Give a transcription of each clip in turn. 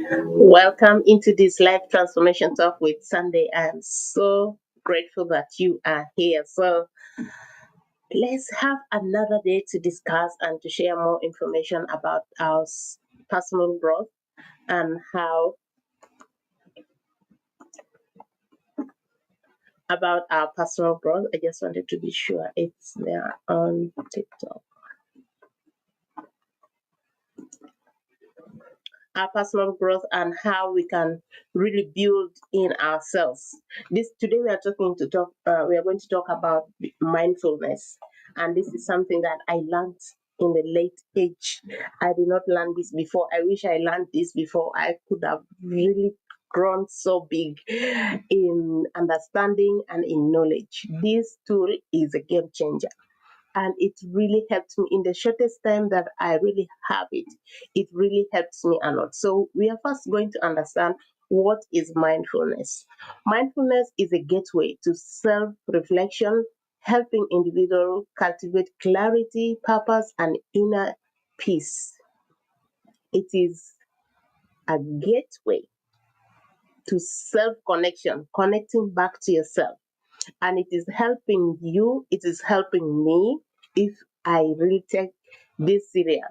Welcome into this life transformation talk with Sunday. I'm so grateful that you are here. So let's have another day to discuss and to share more information about our personal growth and how about our personal growth. I just wanted to be sure it's there on TikTok. Our personal growth and how we can really build in ourselves. This today we are going to talk about mindfulness, and this is something that I learned in the late age. I did not learn this before. I wish I learned this before. I could have really grown so big in understanding and in knowledge. This tool is a game changer, and it really helped me in the shortest time that I really have it. It really helps me a lot. So we are first going to understand what is mindfulness. Mindfulness is a gateway to self-reflection, helping individuals cultivate clarity, purpose, and inner peace. It is a gateway to self-connection, connecting back to yourself. And it is helping you, it is helping me if I really take this serious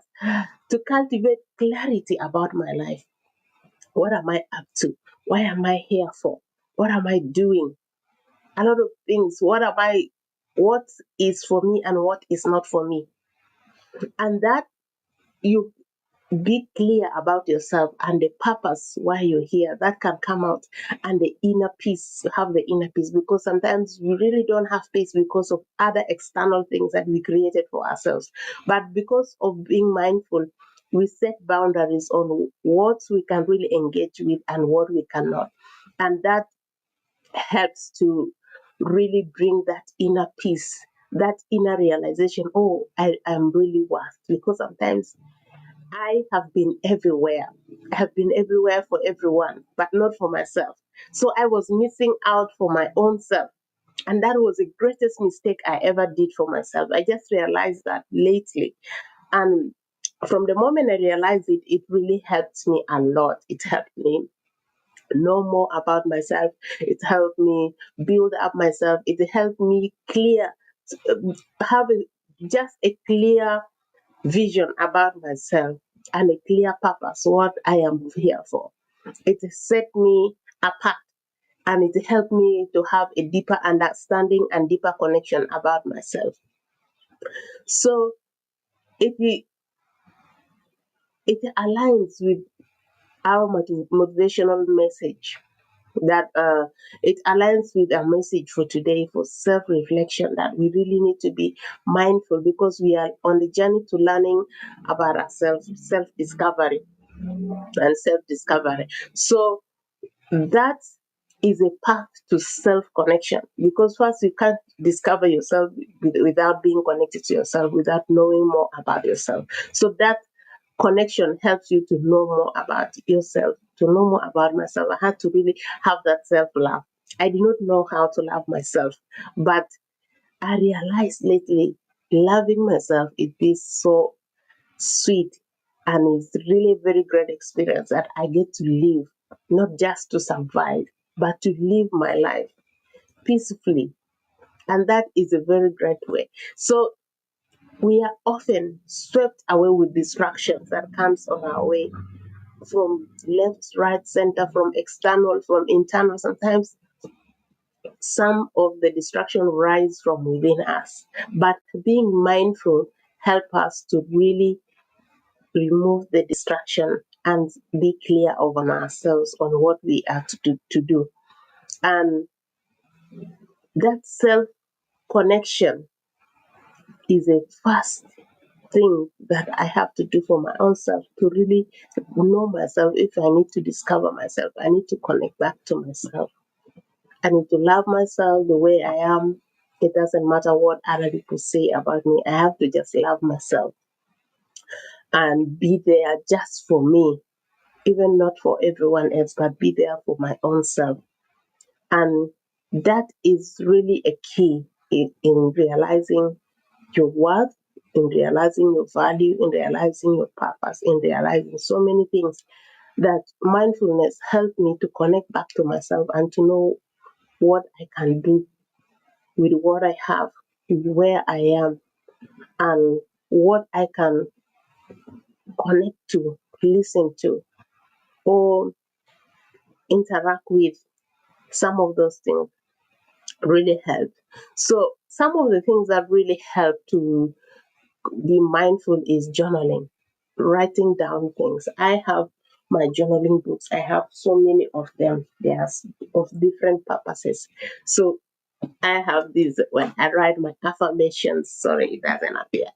to cultivate clarity about my life. What am I up to? Why am I here for? What am I doing? A lot of things. What is for me and what is not for me? And that you be clear about yourself and the purpose why you're here, that can come out, and the inner peace. You have the inner peace, because sometimes we really don't have peace because of other external things that we created for ourselves. But because of being mindful, we set boundaries on what we can really engage with and what we cannot, and that helps to really bring that inner peace, that inner realization. Oh, I am really worth, because sometimes I have been everywhere. I have been everywhere for everyone, but not for myself. So I was missing out for my own self. And that was the greatest mistake I ever did for myself. I just realized that lately. And from the moment I realized it, it really helped me a lot. It helped me know more about myself. It helped me build up myself. It helped me have just a clear vision about myself and a clear purpose, what I am here for. It set me apart, and it helped me to have a deeper understanding and deeper connection about myself. So it it aligns with our motivational message, that it aligns with our message for today, for self-reflection, that we really need to be mindful, because we are on the journey to learning about ourselves, self-discovery and self-discovery. So that is a path to self-connection, because first you can't discover yourself without being connected to yourself, without knowing more about yourself. So that connection helps you to know more about yourself, to know more about myself. I had to really have that self-love. I did not know how to love myself, but I realized lately loving myself, it is so sweet, and it's really a very great experience that I get to live, not just to survive, but to live my life peacefully. And that is a very great way. So we are often swept away with distractions that comes on our way, from left, right, center, from external, from internal. Sometimes some of the distraction rise from within us, but being mindful help us to really remove the distraction and be clear on ourselves on what we are to do. And that self connection is a first thing that I have to do for my own self, to really know myself. If I need to discover myself, I need to connect back to myself. I need to love myself the way I am. It doesn't matter what other people say about me. I have to just love myself and be there just for me, even not for everyone else, but be there for my own self. And that is really a key in realizing your worth, in realizing your value, in realizing your purpose, in realizing so many things. that mindfulness helped me to connect back to myself and to know what I can do with what I have, where I am, and what I can connect to, listen to, or interact with. Some of those things really help. So, some of the things that really help to be mindful is journaling, writing down things. I have my journaling books. I have so many of them. They are of different purposes. So I have these when I write my affirmations. Sorry, it doesn't appear.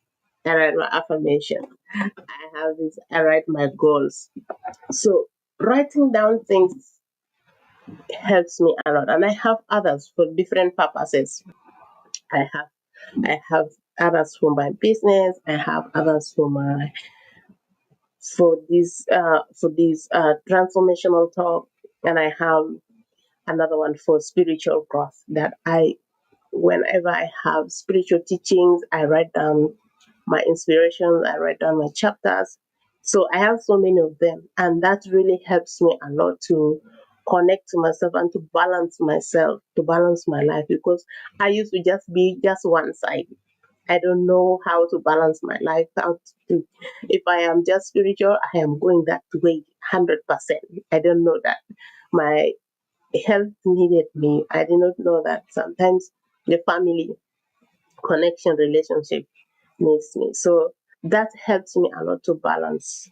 I write my affirmations. I have this. I write my goals. So writing down things helps me a lot, and I have others for different purposes. I have I have others for my business. I have others for this transformational talk, and I have another one for spiritual growth. That I whenever I have spiritual teachings, I write down my inspirations. I write down my chapters. So I have so many of them, and that really helps me a lot to connect to myself and to balance myself, to balance my life, because I used to just be just one side. I don't know how to balance my life out. If I am just spiritual, I am going that way 100%. I don't know that my health needed me. I did not know that sometimes the family connection relationship needs me. So that helps me a lot to balance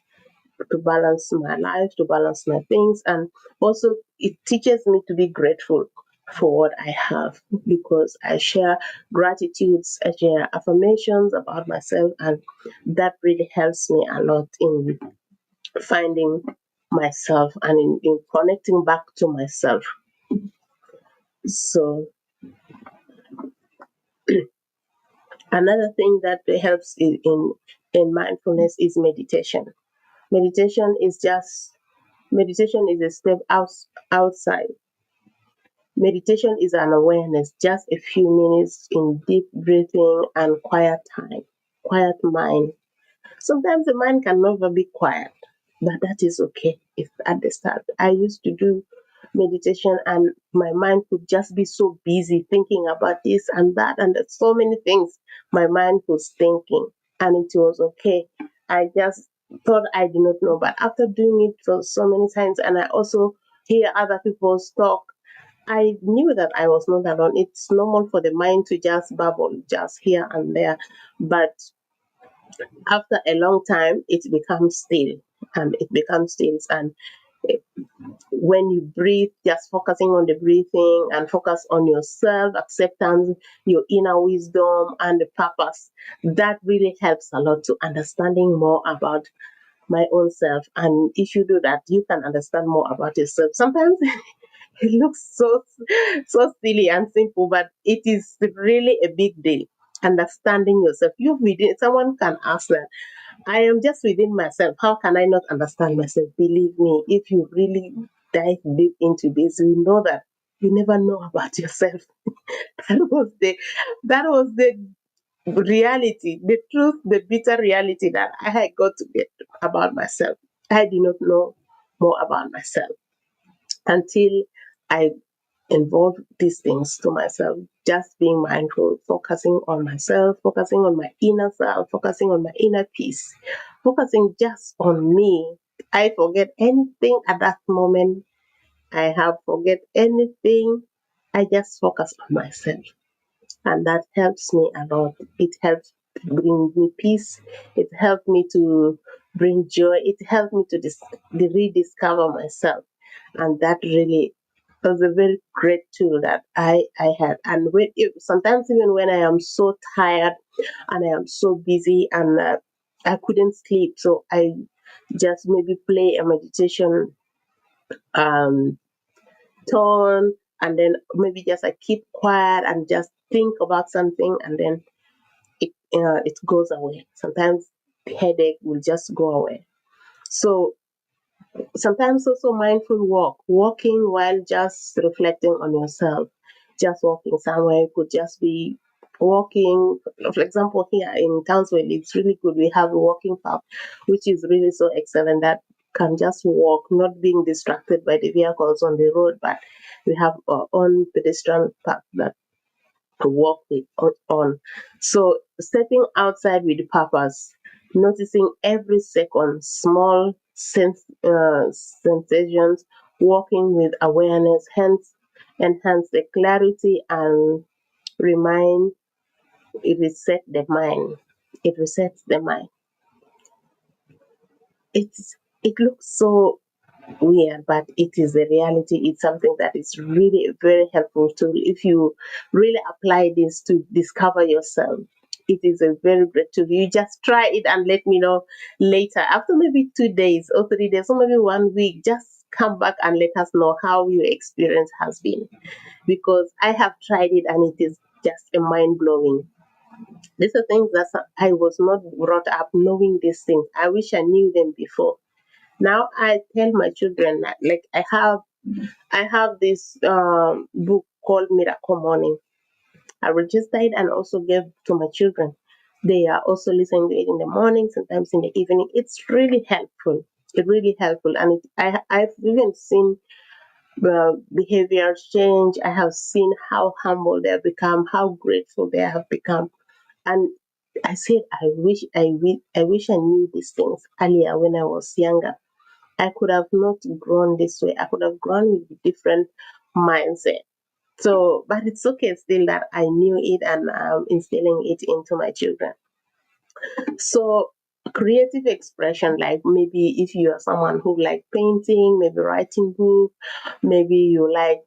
my life, to balance my things, and also it teaches me to be grateful for what I have, because I share gratitudes, I share affirmations about myself, and that really helps me a lot in finding myself and in connecting back to myself. So another thing that helps in mindfulness is meditation. Meditation is just meditation is a step outside. Meditation is an awareness, just a few minutes in deep breathing and quiet time, quiet mind. Sometimes the mind can never be quiet, but that is okay if at the start. I used to do meditation and my mind could just be so busy thinking about this and that, and there's so many things my mind was thinking, and it was okay. I just thought I did not know, but after doing it for so many times, and I also hear other people's talk, I knew that I was not alone. It's normal for the mind to just bubble just here and there, but after a long time, it becomes still, and it becomes still. And eh, when you breathe, just focusing on the breathing and focus on yourself, acceptance, your inner wisdom, and the purpose, that really helps a lot to understanding more about my own self. And if you do that, you can understand more about yourself. Sometimes it looks so silly and simple, but it is really a big deal. Understanding yourself. You within someone can ask that. I am just within myself. How can I not understand myself? Believe me, if you really dive deep into this, you know that you never know about yourself. that was the that was the reality, the truth, the bitter reality that I had got to get about myself. I did not know more about myself until I involve these things to myself, just being mindful, focusing on myself, focusing on my inner self, focusing on my inner peace, focusing just on me. I forget anything at that moment. I have forget anything. I just focus on myself. And that helps me a lot. It helps bring me peace. It helped me to bring joy. It helped me to rediscover myself, and that really was a very great tool that I had. And sometimes even when I am so tired and I am so busy and I couldn't sleep, so I just maybe play a meditation um, tone, and then maybe just I keep quiet and just think about something, and then it goes away. Sometimes the headache will just go away. So sometimes also mindful walking while just reflecting on yourself, just walking somewhere. It could just be walking. For example, here in Townsville, it's really good. We have a walking path, which is really so excellent that can just walk, not being distracted by the vehicles on the road, but we have our own pedestrian path that to walk with on. So stepping outside with purpose, noticing every second small sensations, walking with awareness, hence enhance the clarity and remind it reset the mind. It resets the mind. It looks so weird, but it is a reality. It's something that is really a very helpful tool. If you really apply this to discover yourself, it is a very great tool. You just try it and let me know later. After maybe 2 days or 3 days or maybe 1 week, just come back and let us know how your experience has been. Because I have tried it and it is just a mind blowing. These are things that I was not brought up knowing these things. I wish I knew them before. Now I tell my children that, like, I have this book called Miracle Morning. I registered it and also gave to my children. They are also listening to it in the morning, sometimes in the evening. It's really helpful. It's really helpful, and I've even seen behavior change. I have seen how humble they have become, how grateful they have become, and I said, I wish I knew these things earlier when I was younger. I could have not grown this way. I could have grown with a different mindset. So, but it's okay still that I knew it and I'm instilling it into my children. So, creative expression, like maybe if you are someone who like painting, maybe writing book, maybe you like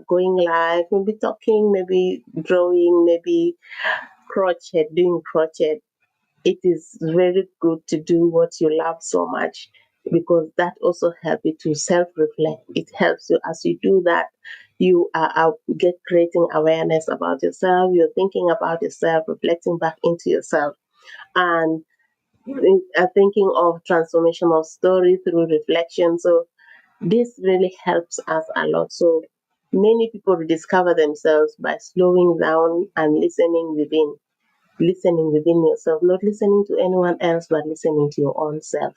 going live, maybe talking, maybe drawing, maybe crochet, doing crochet. It is very good to do what you love so much, because that also helps you to self-reflect. It helps you as you do that. You are get creating awareness about yourself. You're thinking about yourself, reflecting back into yourself, and thinking of transformational story through reflection. So this really helps us a lot. So many people discover themselves by slowing down and listening within yourself, not listening to anyone else, but listening to your own self.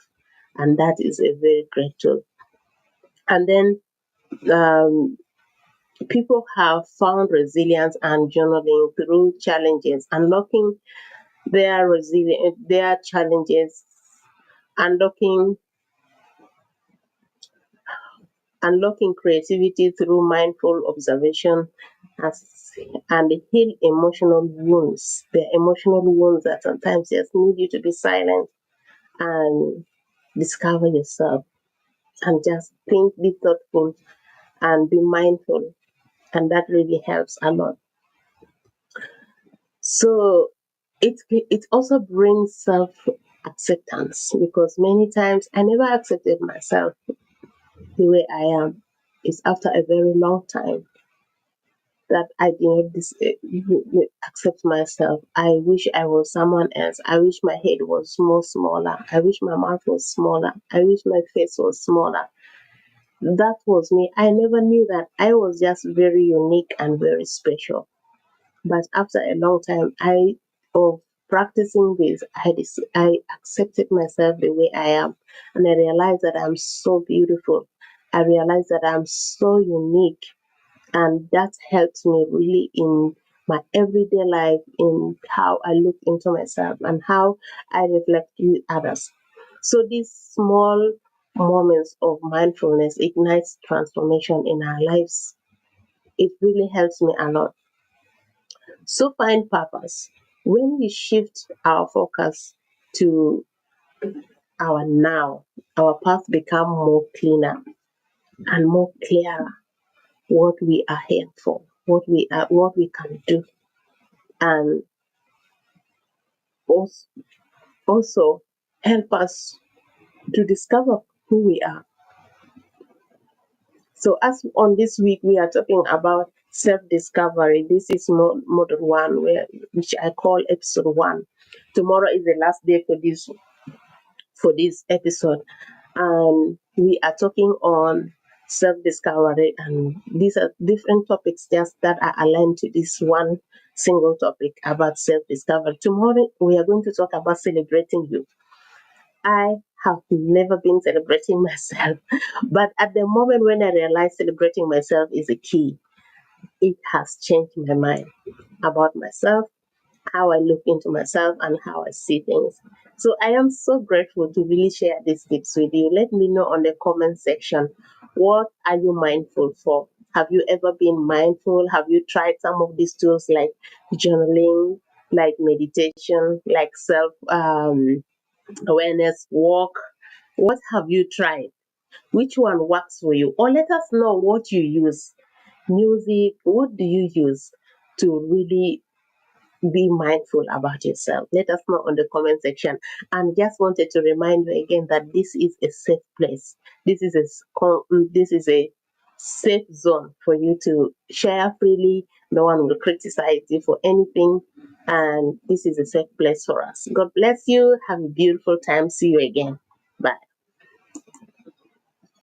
And that is a very great tool. And then people have found resilience and journaling through challenges, unlocking their challenges, unlocking unlocking creativity through mindful observation, as, and heal emotional wounds. The emotional wounds that sometimes just need you to be silent and discover yourself and just think, be thoughtful, and be mindful. And that really helps a lot. So it also brings self acceptance, because many times I never accepted myself the way I am. It's after a very long time that I did not accept myself. I wish I was someone else. I wish my head was more smaller. I wish my mouth was smaller. I wish my face was smaller. That was me. I never knew that I was just very unique and very special. But after a long time, of practicing this, I accepted myself the way I am, and I realized that I'm so beautiful. I realized that I'm so unique, and that helped me really in my everyday life, in how I look into myself and how I reflect with others. So these small moments of mindfulness ignites transformation in our lives. It really helps me a lot. So find purpose. When we shift our focus to our now, our path become more cleaner and more clearer. What we are here for, what we can do, and also, also help us to discover who we are. So, as on this week we are talking about self-discovery. This is model one, which I call episode one. Tomorrow is the last day for this episode, and we are talking on self-discovery, and these are different topics just that are aligned to this one single topic about self-discovery. Tomorrow we are going to talk about celebrating you. I have never been celebrating myself. But at the moment when I realized celebrating myself is a key, it has changed my mind about myself, how I look into myself, and how I see things. So I am so grateful to really share these tips with you. Let me know on the comment section, what are you mindful for? Have you ever been mindful? Have you tried some of these tools like journaling, like meditation, like self awareness walk? What have you tried? Which one works for you? Or let us know what you use. Music, what do you use to really be mindful about yourself? Let us know on the comment section. And just wanted to remind you again that this is a safe place. This is a safe zone for you to share freely. No one will criticize you for anything. And this is a safe place for us. God bless you. Have a beautiful time. See you again.